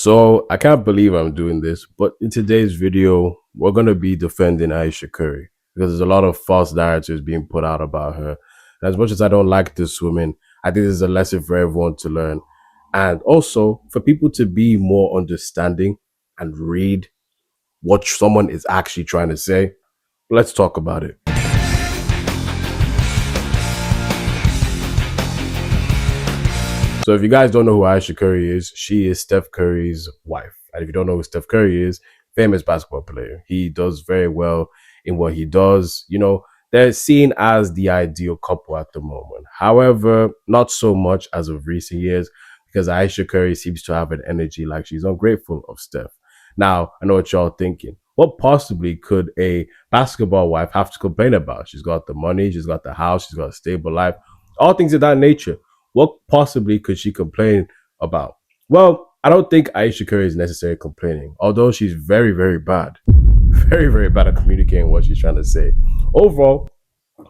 So I can't believe I'm doing this, but in today's video, we're gonna be defending Ayesha Curry because there's a lot of false narratives being put out about her. And as much as I don't like this woman, I think this is a lesson for everyone to learn, and also for people to be more understanding and read what someone is actually trying to say. Let's talk about it. So if you guys don't know who Ayesha Curry is, she is Steph Curry's wife. And if you don't know who Steph Curry is, famous basketball player. He does very well in what he does. You know, they're seen as the ideal couple at the moment. However, not so much as of recent years because Ayesha Curry seems to have an energy like she's ungrateful of Steph. Now, I know what y'all thinking. What possibly could a basketball wife have to complain about? She's got the money, she's got the house, she's got a stable life, all things of that nature. What possibly could she complain about? Well, I don't think Ayesha Curry is necessarily complaining, although she's very, very bad. Very, very bad at communicating what she's trying to say. Overall,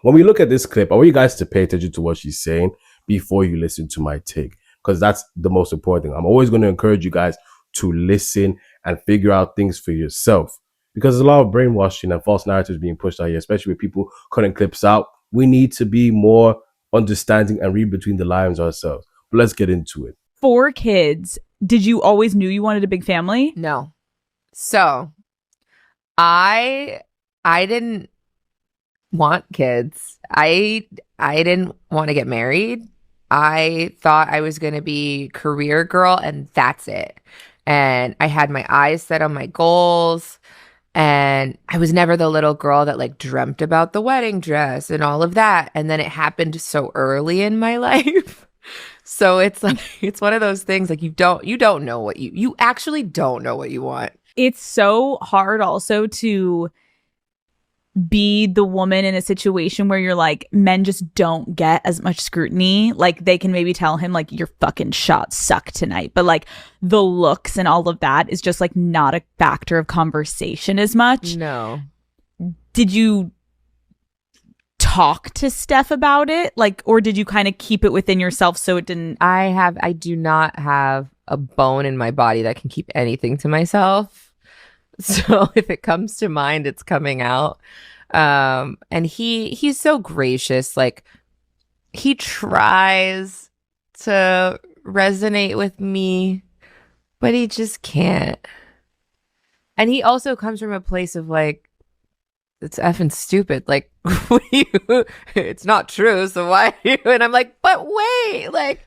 when we look at this clip, I want you guys to pay attention to what she's saying before you listen to my take, because that's the most important thing. I'm always going to encourage you guys to listen and figure out things for yourself, because there's a lot of brainwashing and false narratives being pushed out here, especially with people cutting clips out. We need to be more understanding and read between the lines ourselves. But let's get into it. 4 kids. Did you always knew you wanted a big family? No. So I didn't want kids. I didn't want to get married. I thought I was going to be career girl and that's it. And I had my eyes set on my goals. And I was never the little girl that like dreamt about the wedding dress and all of that. And then it happened so early in my life. So it's like, it's one of those things like you don't know what you actually don't know what you want. It's so hard also to be the woman in a situation where you're like, men just don't get as much scrutiny. Like they can maybe tell him like your fucking shots suck tonight, but like the looks and all of that is just like not a factor of conversation as much. No. Did you talk to Steph about it? Like, or did you kind of keep it within yourself so it didn't? I do not have a bone in my body that can keep anything to myself. So if it comes to mind, it's coming out. And he's so gracious. Like he tries to resonate with me, but he just can't. And he also comes from a place of like, it's effing stupid. Like, it's not true. So why are you? And I'm like, but wait, like,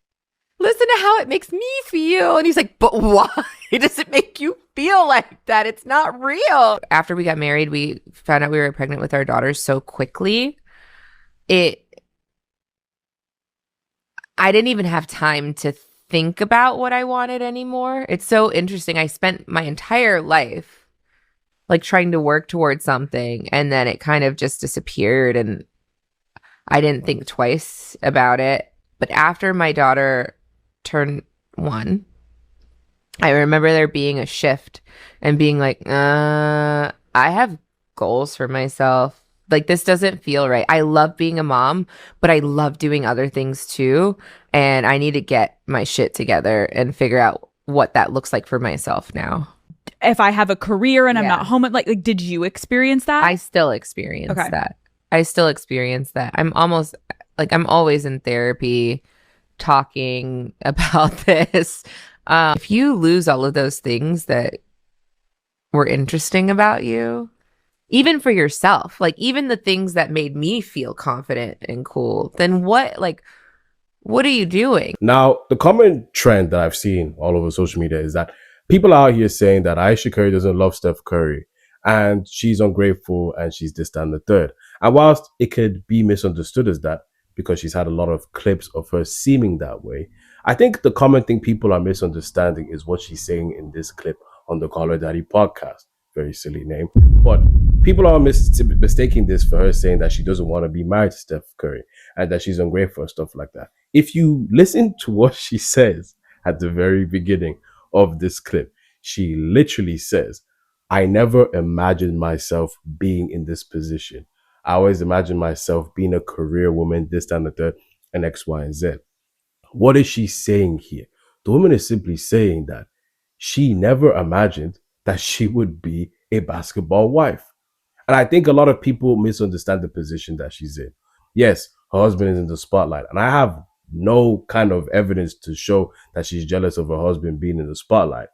listen to how it makes me feel. And he's like, but why does it make you feel like that? It's not real. After we got married, we found out we were pregnant with our daughters so quickly. I didn't even have time to think about what I wanted anymore. It's so interesting. I spent my entire life like trying to work towards something, and then it kind of just disappeared, and I didn't think twice about it. But after my daughter turned 1, I remember there being a shift and being like, I have goals for myself. Like, this doesn't feel right. I love being a mom, but I love doing other things too. And I need to get my shit together and figure out what that looks like for myself now. If I have a career and I'm not home, like did you experience that? I still experience that. I still experience that. I'm always in therapy talking about this. If you lose all of those things that were interesting about you, even for yourself, like even the things that made me feel confident and cool, then what are you doing? Now, the common trend that I've seen all over social media is that people are out here saying that Ayesha Curry doesn't love Steph Curry and she's ungrateful and she's this, that, and the third. And whilst it could be misunderstood as that because she's had a lot of clips of her seeming that way, I think the common thing people are misunderstanding is what she's saying in this clip on the Call Her Daddy podcast. Very silly name. But people are mistaking this for her saying that she doesn't want to be married to Steph Curry and that she's ungrateful and stuff like that. If you listen to what she says at the very beginning of this clip, she literally says, I never imagined myself being in this position. I always imagined myself being a career woman, this, that, and the third, and X, Y, and Z. What is she saying here? The woman is simply saying that she never imagined that she would be a basketball wife. And I think a lot of people misunderstand the position that she's in. Yes, her husband is in the spotlight, and I have no kind of evidence to show that she's jealous of her husband being in the spotlight.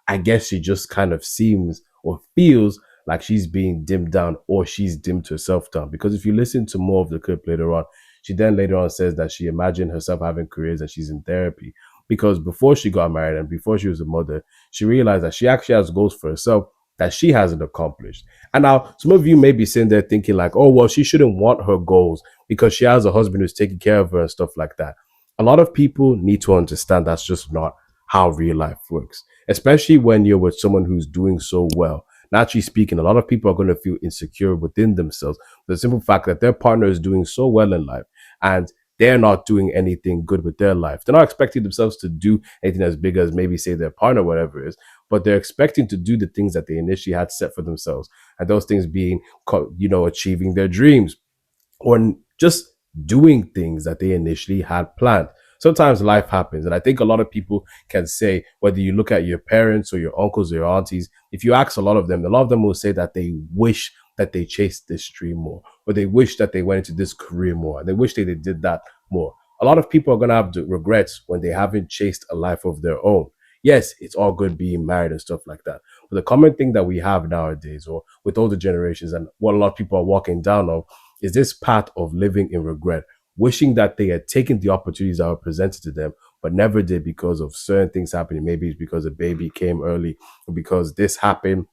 I guess she just kind of seems or feels like she's being dimmed down or she's dimmed herself down. Because if you listen to more of the clip later on, she then later on says that she imagined herself having careers and she's in therapy. Because before she got married and before she was a mother, she realized that she actually has goals for herself that she hasn't accomplished. And now some of you may be sitting there thinking like, oh, well, she shouldn't want her goals because she has a husband who's taking care of her and stuff like that. A lot of people need to understand that's just not how real life works, especially when you're with someone who's doing so well. Naturally speaking, a lot of people are going to feel insecure within themselves. The simple fact that their partner is doing so well in life and they're not doing anything good with their life. They're not expecting themselves to do anything as big as maybe say their partner, whatever it is, but they're expecting to do the things that they initially had set for themselves. And those things being, achieving their dreams, or just doing things that they initially had planned. Sometimes life happens. And I think a lot of people can say, whether you look at your parents or your uncles or your aunties, if you ask a lot of them will say that they wish that they chased this dream more, or they wish that they went into this career more, and they wish they did that more. A lot of people are going to have regrets when they haven't chased a life of their own. Yes, it's all good being married and stuff like that. But the common thing that we have nowadays, or with older generations, and what a lot of people are walking down of, is this path of living in regret, wishing that they had taken the opportunities that were presented to them, but never did because of certain things happening. Maybe it's because a baby came early, or because this happened,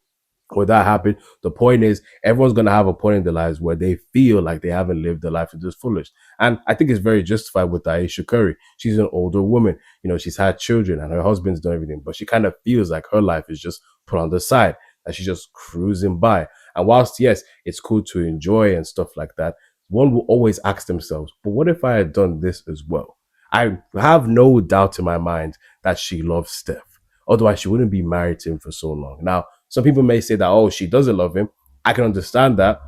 or that happened. The point is, everyone's going to have a point in their lives where they feel like they haven't lived their life to this fullest. And I think it's very justified with Ayesha Curry. She's an older woman. She's had children and her husband's done everything, but she kind of feels like her life is just put on the side, that she's just cruising by. And whilst, yes, it's cool to enjoy and stuff like that, one will always ask themselves, but what if I had done this as well? I have no doubt in my mind that she loves Steph. Otherwise, she wouldn't be married to him for so long. Now, some people may say that, oh, she doesn't love him. I can understand that,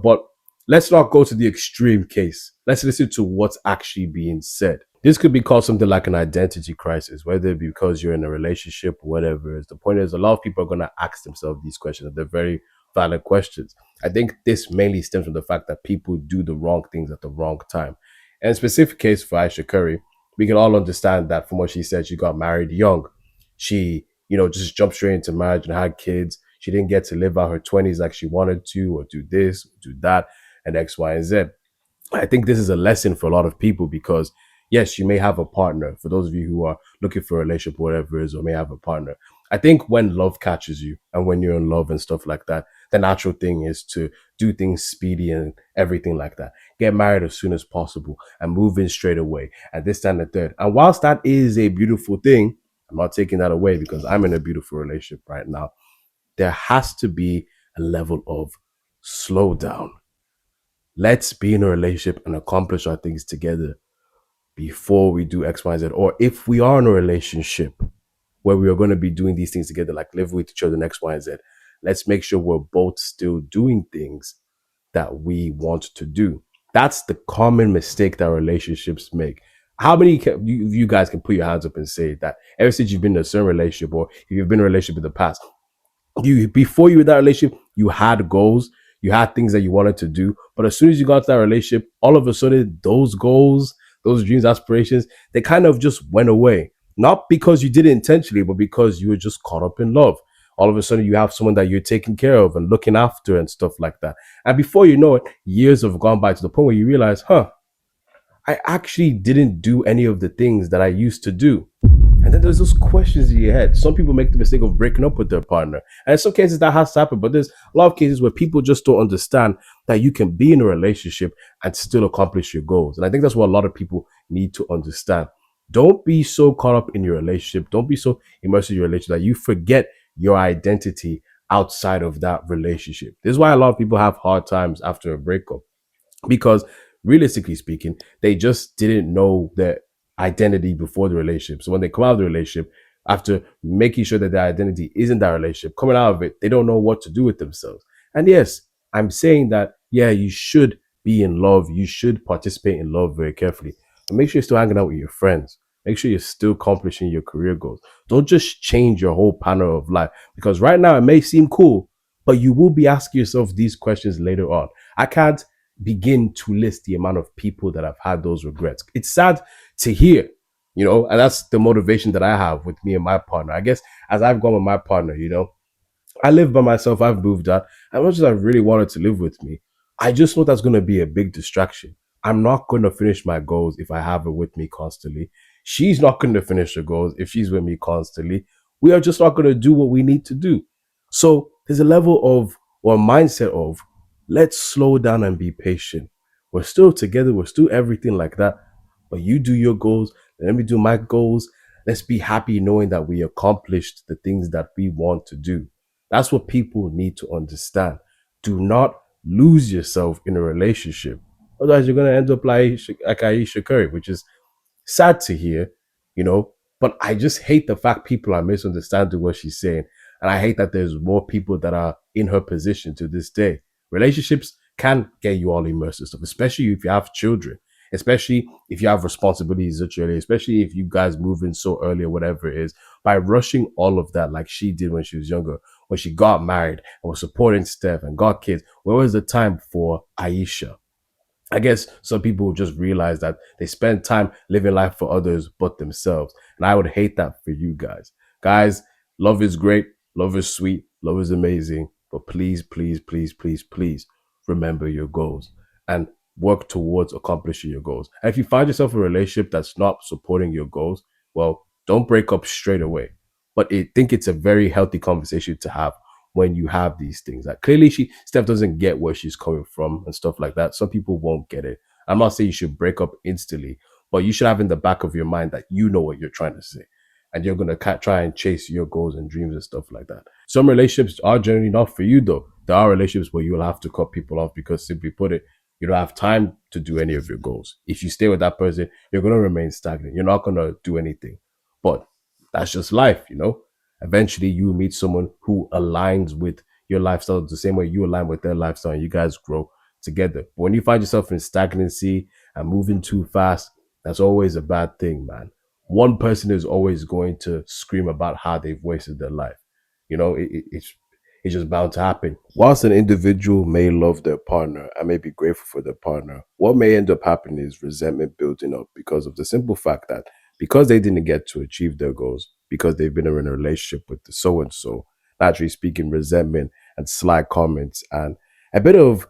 but let's not go to the extreme case. Let's listen to what's actually being said. This could be called something like an identity crisis, whether it be because you're in a relationship or whatever it is. The point is, a lot of people are going to ask themselves these questions. They're very valid questions. I think this mainly stems from the fact that people do the wrong things at the wrong time. And in specific case for Ayesha Curry, we can all understand that from what she said, she got married young. She, just jumped straight into marriage and had kids. She didn't get to live out her 20s like she wanted to, or do this, or do that, and X, Y, and Z. I think this is a lesson for a lot of people because, yes, you may have a partner. For those of you who are looking for a relationship, whatever it is, or may have a partner. I think when love catches you and when you're in love and stuff like that, the natural thing is to do things speedy and everything like that. Get married as soon as possible and move in straight away. And this, time, and the third. And whilst that is a beautiful thing, I'm not taking that away because I'm in a beautiful relationship right now. There has to be a level of slow down. Let's be in a relationship and accomplish our things together before we do X, Y, Z. Or if we are in a relationship where we are going to be doing these things together, like live with each other in X, Y, and Z, let's make sure we're both still doing things that we want to do. That's the common mistake that relationships make. How many you guys can put your hands up and say that ever since you've been in a certain relationship, or if you've been in a relationship in the past, you before you were in that relationship, you had goals, you had things that you wanted to do, but as soon as you got to that relationship, all of a sudden those goals, those dreams, aspirations, they kind of just went away. Not because you did it intentionally, but because you were just caught up in love. All of a sudden you have someone that you're taking care of and looking after and stuff like that. And before you know it, years have gone by to the point where you realize, I actually didn't do any of the things that I used to do. And then there's those questions in your head. Some people make the mistake of breaking up with their partner. And in some cases that has to happen, but there's a lot of cases where people just don't understand that you can be in a relationship and still accomplish your goals. And I think that's what a lot of people need to understand. Don't be so caught up in your relationship. Don't be so immersed in your relationship that you forget your identity outside of that relationship. This is why a lot of people have hard times after a breakup, because realistically speaking, they just didn't know their identity before the relationship. So when they come out of the relationship, after making sure that their identity is in that relationship, coming out of it, they don't know what to do with themselves. And yes, I'm saying that, yeah, you should be in love. You should participate in love very carefully. But make sure you're still hanging out with your friends. make sure you're still accomplishing your career goals. Don't just change your whole pattern of life, because right now it may seem cool, but you will be asking yourself these questions later on. I can't begin to list the amount of people that have had those regrets. It's sad to hear, and that's the motivation that I have with me and my partner. I guess as I've gone with my partner, I live by myself. I've moved out. As much as I really wanted to live with me, I just know that's going to be a big distraction. I'm not going to finish my goals if I have her with me constantly. She's not going to finish her goals if she's with me constantly. We are just not going to do what we need to do. So there's a level of, or a mindset of, let's slow down and be patient. We're still together. We're still everything like that. But you do your goals. Let me do my goals. Let's be happy knowing that we accomplished the things that we want to do. That's what people need to understand. Do not lose yourself in a relationship. Otherwise, you're going to end up like Ayesha Curry, which is sad to hear, you know. But I just hate the fact people are misunderstanding what she's saying. And I hate that there's more people that are in her position to this day. Relationships can get you all immersed in stuff, especially if you have children, especially if you have responsibilities such early, especially if you guys move in so early or whatever it is. By rushing all of that like she did when she was younger, when she got married and was supporting Steph and got kids, where was the time for Ayesha? I guess some people just realize that they spend time living life for others but themselves. And I would hate that for you guys. Guys, love is great. Love is sweet. Love is amazing. But please, please, please, please, please remember your goals and work towards accomplishing your goals. And if you find yourself in a relationship that's not supporting your goals, well, don't break up straight away. But I think it's a very healthy conversation to have when you have these things. Like clearly Steph doesn't get where she's coming from and stuff like that. Some people won't get it. I'm not saying you should break up instantly, but you should have in the back of your mind that you know what you're trying to say. And you're going to try and chase your goals and dreams and stuff like that. Some relationships are generally not for you, though. There are relationships where you'll have to cut people off because, simply put it, you don't have time to do any of your goals. If you stay with that person, you're going to remain stagnant. You're not going to do anything. But that's just life, you know? Eventually, you meet someone who aligns with your lifestyle the same way you align with their lifestyle, and you guys grow together. But when you find yourself in stagnancy and moving too fast, that's always a bad thing, man. One person is always going to scream about how they've wasted their life. It's just bound to happen. Whilst an individual may love their partner and may be grateful for their partner, what may end up happening is resentment building up because of the simple fact that because they didn't get to achieve their goals, because they've been in a relationship with the so and so, naturally speaking, resentment and sly comments and a bit of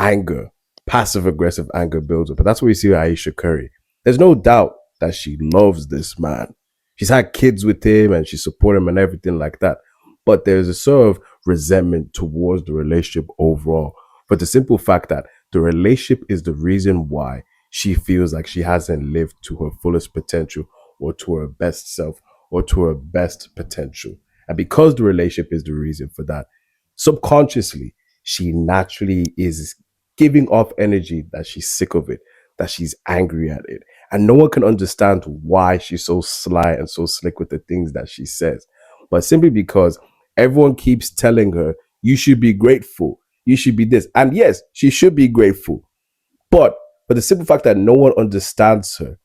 anger, passive aggressive anger builds up. But that's what we see with Ayesha Curry. There's no doubt that she loves this man. She's had kids with him and she supports him and everything like that. But there's a sort of resentment towards the relationship overall. For the simple fact that the relationship is the reason why she feels like she hasn't lived to her fullest potential or to her best self or to her best potential. And because the relationship is the reason for that, subconsciously, she naturally is giving off energy that she's sick of it, that she's angry at it. And no one can understand why she's so sly and so slick with the things that she says. But simply because everyone keeps telling her, you should be grateful, you should be this. And yes, she should be grateful. But for the simple fact that no one understands her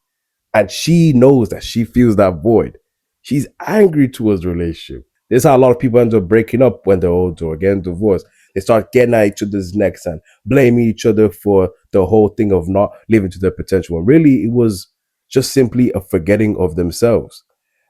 and she knows that she feels that void, she's angry towards the relationship. This is how a lot of people end up breaking up when they're older or getting divorced. They start getting at each other's necks and blaming each other for the whole thing of not living to their potential. And really, it was just simply a forgetting of themselves.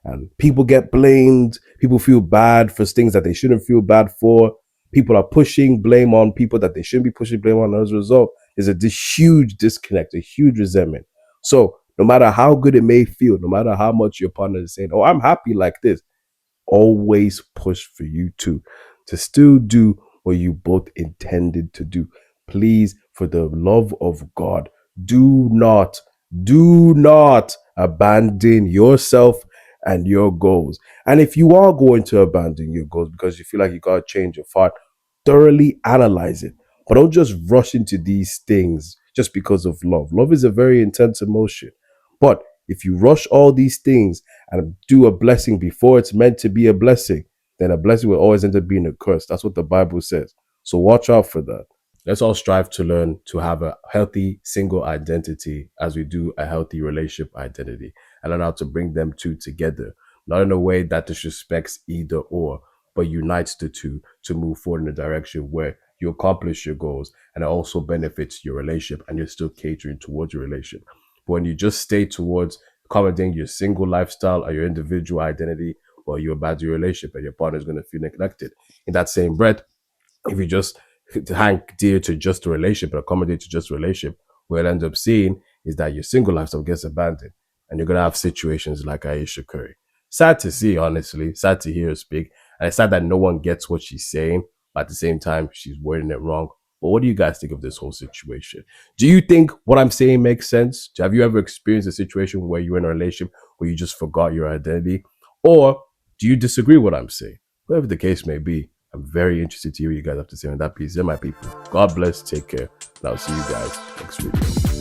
And people get blamed. People feel bad for things that they shouldn't feel bad for. People are pushing blame on people that they shouldn't be pushing blame on. As a result, there's this huge disconnect, a huge resentment. So no matter how good it may feel, no matter how much your partner is saying, oh, I'm happy like this, always push for you to still do what you both intended to do. Please, for the love of God, do not abandon yourself and your goals. And if you are going to abandon your goals because you feel like you got to change your heart, thoroughly analyze it. But don't just rush into these things just because of love. Love is a very intense emotion. But if you rush all these things and do a blessing before it's meant to be a blessing, then a blessing will always end up being a curse. That's what the Bible says. So watch out for that. Let's all strive to learn to have a healthy single identity as we do a healthy relationship identity. and learn how to bring them two together. Not in a way that disrespects either or, but unites the two to move forward in a direction where you accomplish your goals and it also benefits your relationship and you're still catering towards your relationship. But when you just stay towards accommodating your single lifestyle or your individual identity, well, you're bad to your relationship and your partner is going to feel neglected. In that same breath, if you just hang dear to just a relationship and accommodate to just a relationship, what you'll end up seeing is that your single lifestyle gets abandoned and you're going to have situations like Ayesha Curry. Sad to see, honestly. Sad to hear her speak. And it's sad that no one gets what she's saying, but at the same time, she's wording it wrong. But what do you guys think of this whole situation? Do you think what I'm saying makes sense? Have you ever experienced a situation where you're in a relationship where you just forgot your identity? Or do you disagree with what I'm saying? Whatever the case may be, I'm very interested to hear what you guys have to say on that piece. They're my people. God bless. Take care. And I'll see you guys next week.